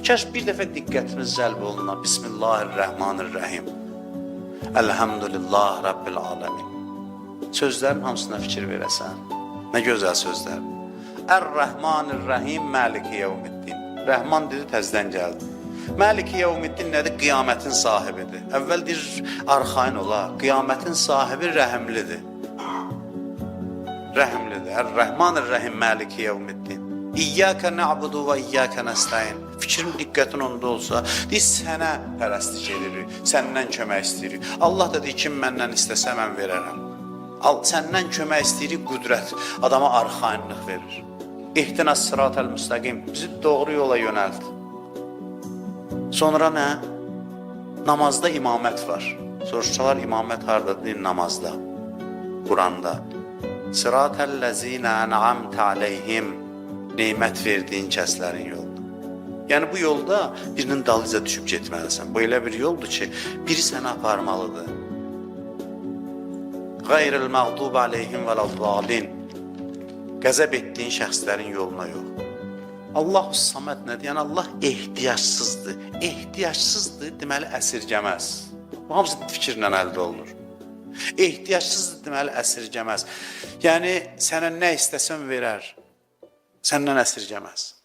Kaş bir dəfə diqqətiniz cəlb oluna. Bismillahirrahmanirrahim. Elhamdülillah Rabbil aləmin. Sözlərin hamısına fikir verəsən. Nə gözəl sözlər. Ər-Rəhmanir-Rəhim, Maliki Yevmiddin. Rəhman dedi, təzdən gəldi. Maliki Yevmiddin nədir? Qiyamətin sahibidir. Əvvəl deyir, arxain ola. Qiyamətin sahibi rəhimlidir. Rəhimlidir. Ər-Rəhmanir-Rəhim, Maliki Yevmiddin. İyyəkə nə'budu və iyyəkə nəstəyin. Fikrin, diqqətin onda olsa, deyir, sənə pərəstlik edirik, səndən kömək istəyirik. Allah da deyir, kim məndən istəsə mən verərəm. Səndən kömək istəyirik, qüdrət, adama arxainlıq verir. İhdinəs sıratəl müstəqim, bizi doğru yola yönəlt. Sonra nə? Namazda imamət var. Soruşsalar, imamət haradadır? Namazda, Quranda. Sıratəl-ləzinə ən'amtə aleyhim, neymət verdiyin kəslərin yolunda. Yəni bu yolda birinin dalıca düşüb getməlisən. Bu elə bir yoldur ki, biri səni aparmalıdır. Qayril məğdub aleyhim vələl-zalin. Qəzəb etdiyin şəxslərin yoluna yox. Allahu Saməd nədir? Yəni Allah ehtiyacsızdır. Ehtiyacsızdır, deməli əsirgəməz. Bu hamısı fikirlə əldə olunur. Ehtiyacsızdır, deməli əsirgəməz. Yəni sənə nə istəsən verər. Səndən əsirgəməz.